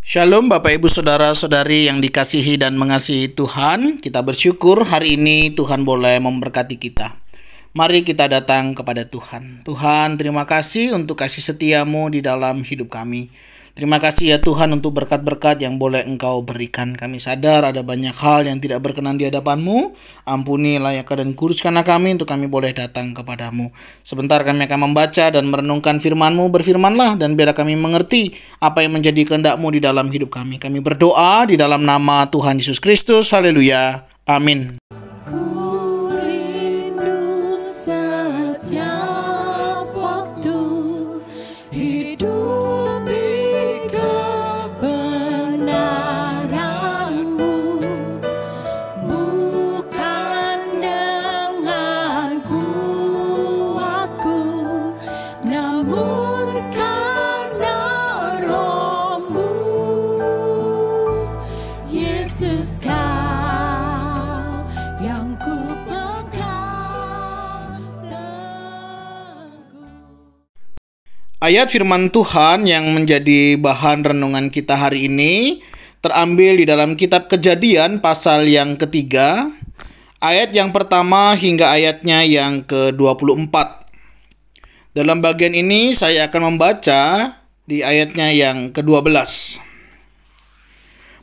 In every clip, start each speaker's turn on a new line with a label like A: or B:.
A: Shalom Bapak Ibu Saudara-saudari yang dikasihi dan mengasihi Tuhan. Kita bersyukur hari ini Tuhan boleh memberkati kita. Mari kita datang kepada Tuhan. Tuhan, terima kasih untuk kasih setiamu di dalam hidup kami. Terima kasih ya Tuhan untuk berkat-berkat yang boleh Engkau berikan. Kami sadar ada banyak hal yang tidak berkenan di hadapan-Mu. Ampuni, layakkan dan kuduskanlah kami untuk kami boleh datang kepadamu. Sebentar kami akan membaca dan merenungkan firman-Mu. Berfirmanlah dan biar kami mengerti apa yang menjadi kehendak-Mu di dalam hidup kami. Kami berdoa di dalam nama Tuhan Yesus Kristus. Haleluya. Amin. Ayat firman Tuhan yang menjadi bahan renungan kita hari ini terambil di dalam kitab Kejadian pasal yang ketiga, ayat yang pertama hingga ayatnya yang ke-24. Dalam bagian ini saya akan membaca di ayatnya yang ke-12.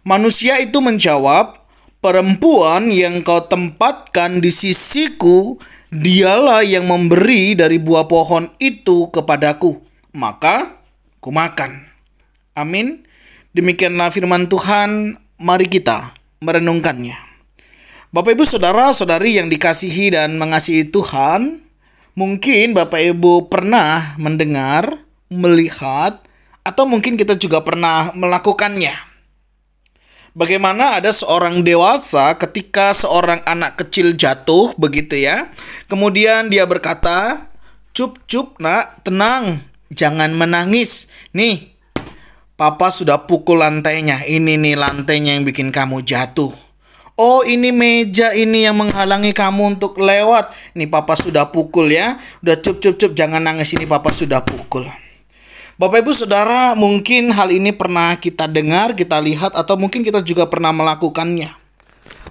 A: Manusia itu menjawab, "Perempuan yang kau tempatkan di sisiku, dialah yang memberi dari buah pohon itu kepadaku. Maka kumakan." Amin. Demikianlah firman Tuhan. Mari kita merenungkannya. Bapak Ibu Saudara-saudari yang dikasihi dan mengasihi Tuhan, mungkin Bapak Ibu pernah mendengar, melihat, atau mungkin kita juga pernah melakukannya. Bagaimana ada seorang dewasa ketika seorang anak kecil jatuh begitu ya. Kemudian dia berkata, "Cup, nak, tenang. Jangan menangis. Nih, Papa sudah pukul lantainya. Ini nih lantainya yang bikin kamu jatuh. Oh, ini meja ini yang menghalangi kamu untuk lewat. Nih Papa sudah pukul ya. Udah cup, jangan nangis, ini Papa sudah pukul." Bapak Ibu Saudara, mungkin hal ini pernah kita dengar, kita lihat, atau mungkin kita juga pernah melakukannya.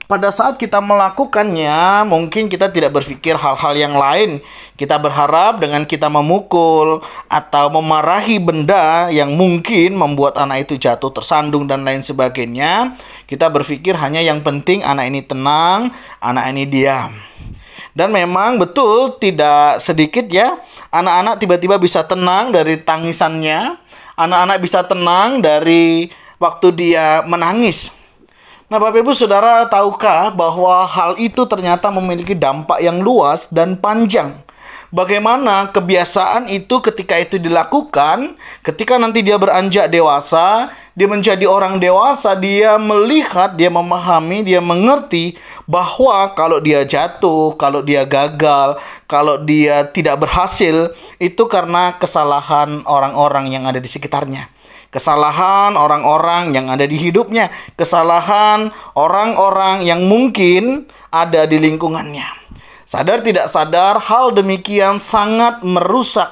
A: Pada saat kita melakukannya, mungkin kita tidak berpikir hal-hal yang lain. Kita berharap dengan kita memukul atau memarahi benda yang mungkin membuat anak itu jatuh, tersandung, dan lain sebagainya, kita berpikir hanya yang penting anak ini tenang, anak ini diam. Dan memang betul tidak sedikit ya, anak-anak tiba-tiba bisa tenang dari tangisannya. Anak-anak bisa tenang dari waktu dia menangis. Nah, Bapak Ibu Saudara, tahukah bahwa hal itu ternyata memiliki dampak yang luas dan panjang? Bagaimana kebiasaan itu ketika itu dilakukan, ketika nanti dia beranjak dewasa, dia menjadi orang dewasa, dia melihat, dia memahami, dia mengerti bahwa kalau dia jatuh, kalau dia gagal, kalau dia tidak berhasil, itu karena kesalahan orang-orang yang ada di sekitarnya. Kesalahan orang-orang yang ada di hidupnya, kesalahan orang-orang yang mungkin ada di lingkungannya. Sadar tidak sadar, hal demikian sangat merusak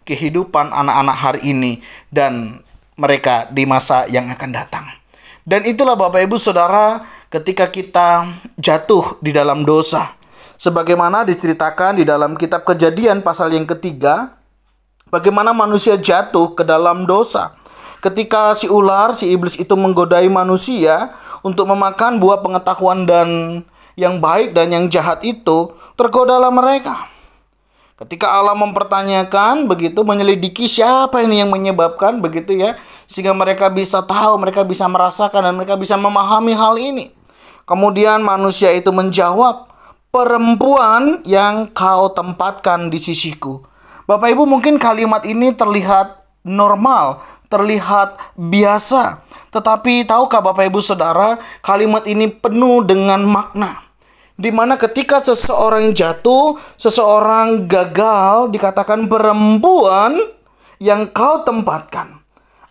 A: kehidupan anak-anak hari ini dan mereka di masa yang akan datang. Dan itulah Bapak Ibu Saudara, ketika kita jatuh di dalam dosa, sebagaimana diceritakan di dalam kitab Kejadian pasal yang ketiga, bagaimana manusia jatuh ke dalam dosa. Ketika si ular, si iblis itu menggodai manusia untuk memakan buah pengetahuan dan yang baik dan yang jahat itu, tergodalah mereka. Ketika Allah mempertanyakan begitu, menyelidiki siapa ini yang menyebabkan begitu ya, sehingga mereka bisa tahu, mereka bisa merasakan, dan mereka bisa memahami hal ini. Kemudian manusia itu menjawab, "Perempuan yang kau tempatkan di sisiku." Bapak Ibu, mungkin kalimat ini terlihat normal, terlihat biasa. Tetapi tahukah Bapak Ibu Saudara, kalimat ini penuh dengan makna. Di mana ketika seseorang jatuh, seseorang gagal, dikatakan perempuan yang kau tempatkan.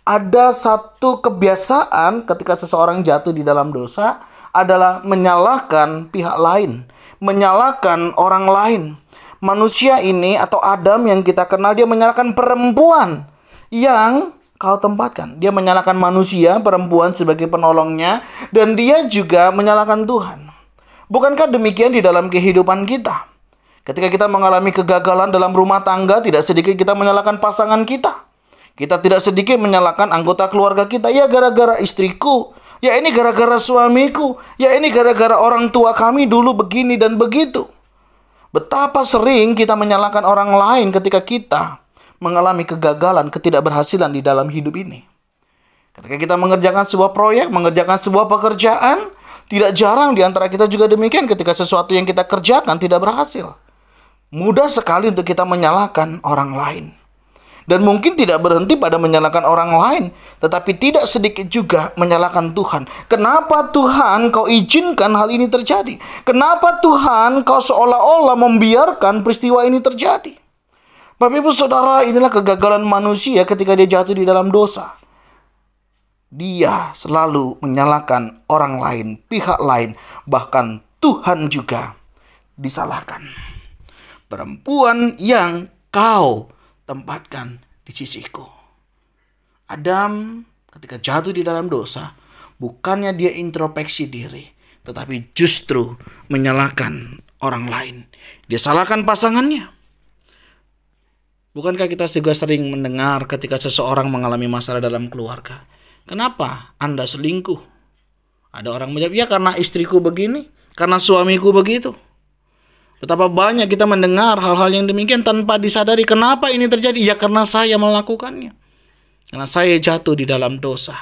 A: Ada satu kebiasaan ketika seseorang jatuh di dalam dosa adalah menyalahkan pihak lain, menyalahkan orang lain. Manusia ini atau Adam yang kita kenal, dia menyalahkan perempuan yang kau tempatkan. Dia menyalahkan manusia, perempuan sebagai penolongnya, dan dia juga menyalahkan Tuhan. Bukankah demikian di dalam kehidupan kita? Ketika kita mengalami kegagalan dalam rumah tangga, tidak sedikit kita menyalahkan pasangan kita. Kita tidak sedikit menyalahkan anggota keluarga kita. Ya gara-gara istriku, ya ini gara-gara suamiku, ya ini gara-gara orang tua kami dulu begini dan begitu. Betapa sering kita menyalahkan orang lain ketika kita mengalami kegagalan, ketidakberhasilan di dalam hidup ini. Ketika kita mengerjakan sebuah proyek, mengerjakan sebuah pekerjaan, tidak jarang di antara kita juga demikian ketika sesuatu yang kita kerjakan tidak berhasil. Mudah sekali untuk kita menyalahkan orang lain. Dan mungkin tidak berhenti pada menyalahkan orang lain, tetapi tidak sedikit juga menyalahkan Tuhan. Kenapa Tuhan kau izinkan hal ini terjadi? Kenapa Tuhan kau seolah-olah membiarkan peristiwa ini terjadi? Bapak Ibu Saudara, inilah kegagalan manusia ketika dia jatuh di dalam dosa. Dia selalu menyalahkan orang lain, pihak lain, bahkan Tuhan juga disalahkan. Perempuan yang kau tempatkan di sisiku. Adam ketika jatuh di dalam dosa, bukannya dia introspeksi diri, tetapi justru menyalahkan orang lain. Dia salahkan pasangannya. Bukankah kita juga sering mendengar ketika seseorang mengalami masalah dalam keluarga? Kenapa Anda selingkuh? Ada orang menjawab, ya karena istriku begini, karena suamiku begitu. Betapa banyak kita mendengar hal-hal yang demikian tanpa disadari. Kenapa ini terjadi? Ya karena saya melakukannya. Karena saya jatuh di dalam dosa.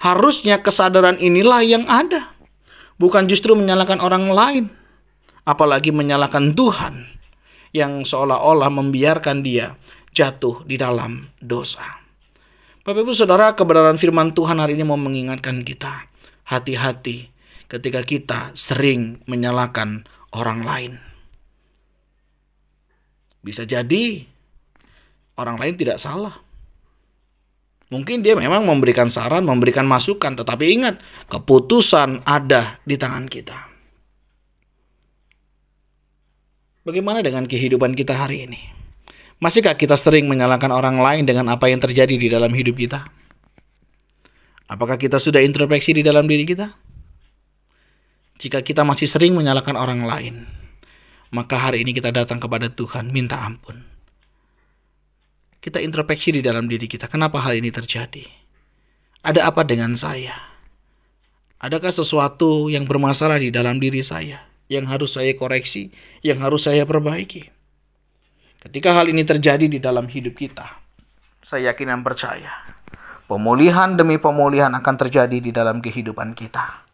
A: Harusnya kesadaran inilah yang ada. Bukan justru menyalahkan orang lain. Apalagi menyalahkan Tuhan yang seolah-olah membiarkan dia jatuh di dalam dosa. Bapak Ibu Saudara, kebenaran firman Tuhan hari ini mau mengingatkan kita. Hati-hati ketika kita sering menyalahkan orang lain. Bisa jadi orang lain tidak salah. Mungkin dia memang memberikan saran, memberikan masukan. Tetapi ingat, keputusan ada di tangan kita. Bagaimana dengan kehidupan kita hari ini? Masihkah kita sering menyalahkan orang lain dengan apa yang terjadi di dalam hidup kita? Apakah kita sudah introspeksi di dalam diri kita? Jika kita masih sering menyalahkan orang lain, maka hari ini kita datang kepada Tuhan, minta ampun. Kita introspeksi di dalam diri kita, kenapa hal ini terjadi? Ada apa dengan saya? Adakah sesuatu yang bermasalah di dalam diri saya, yang harus saya koreksi, yang harus saya perbaiki? Ketika hal ini terjadi di dalam hidup kita, saya yakin dan percaya, pemulihan demi pemulihan akan terjadi di dalam kehidupan kita.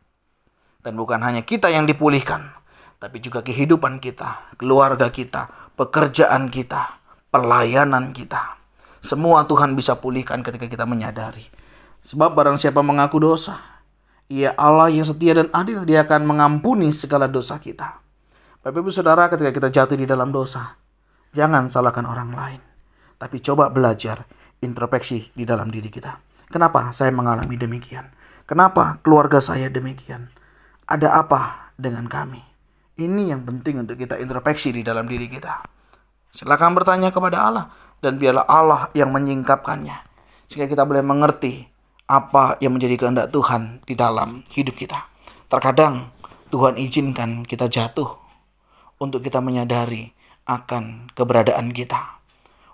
A: Dan bukan hanya kita yang dipulihkan, tapi juga kehidupan kita, keluarga kita, pekerjaan kita, pelayanan kita. Semua Tuhan bisa pulihkan ketika kita menyadari. Sebab barang siapa mengaku dosa, Ia Allah yang setia dan adil, Dia akan mengampuni segala dosa kita. Bapak Ibu Saudara, ketika kita jatuh di dalam dosa, jangan salahkan orang lain, tapi coba belajar introspeksi di dalam diri kita. Kenapa saya mengalami demikian? Kenapa keluarga saya demikian? Ada apa dengan kami? Ini yang penting untuk kita introspeksi di dalam diri kita. Silakan bertanya kepada Allah, dan biarlah Allah yang menyingkapkannya, sehingga kita boleh mengerti apa yang menjadi kehendak Tuhan di dalam hidup kita. Terkadang Tuhan izinkan kita jatuh untuk kita menyadari akan keberadaan kita,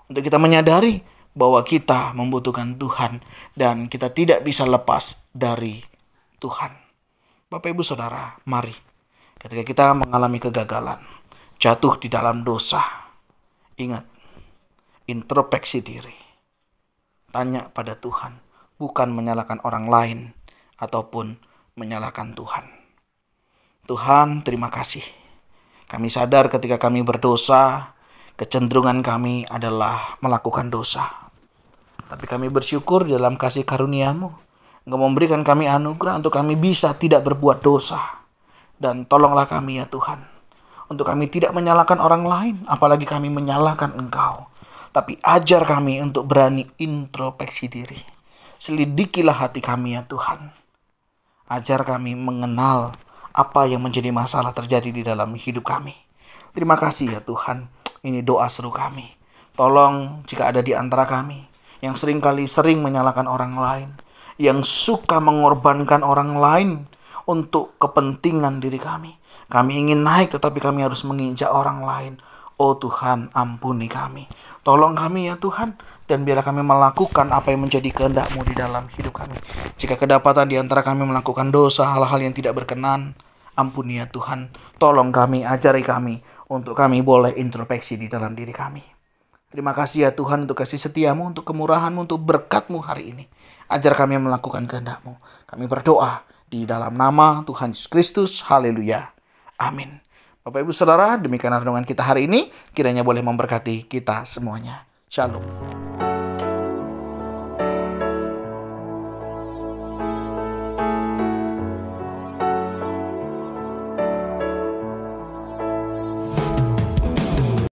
A: untuk kita menyadari bahwa kita membutuhkan Tuhan dan kita tidak bisa lepas dari Tuhan. Bapak Ibu Saudara, mari ketika kita mengalami kegagalan, jatuh di dalam dosa, ingat, introspeksi diri, tanya pada Tuhan, bukan menyalahkan orang lain ataupun menyalahkan Tuhan. Tuhan, terima kasih. Kami sadar ketika kami berdosa, kecenderungan kami adalah melakukan dosa. Tapi kami bersyukur dalam kasih karunia-Mu, Engkau memberikan kami anugerah untuk kami bisa tidak berbuat dosa. Dan tolonglah kami ya Tuhan, untuk kami tidak menyalahkan orang lain, apalagi kami menyalahkan Engkau. Tapi ajar kami untuk berani introspeksi diri. Selidikilah hati kami ya Tuhan. Ajar kami mengenal apa yang menjadi masalah terjadi di dalam hidup kami. Terima kasih ya Tuhan. Ini doa seru kami. Tolong jika ada di antara kami yang sering menyalahkan orang lain, yang suka mengorbankan orang lain untuk kepentingan diri kami. Kami ingin naik tetapi kami harus menginjak orang lain. Oh Tuhan, ampuni kami. Tolong kami ya Tuhan, dan biarlah kami melakukan apa yang menjadi kehendak-Mu di dalam hidup kami. Jika kedapatan di antara kami melakukan dosa, hal-hal yang tidak berkenan, ampuni ya Tuhan. Tolong kami, ajari kami, untuk kami boleh introspeksi di dalam diri kami. Terima kasih ya Tuhan untuk kasih setia-Mu, untuk kemurahan-Mu, untuk berkat-Mu hari ini. Ajar kami melakukan kehendak-Mu. Kami berdoa di dalam nama Tuhan Yesus Kristus. Haleluya. Amin. Bapak Ibu Saudara, demikian renungan kita hari ini. Kiranya boleh memberkati kita semuanya. Shalom.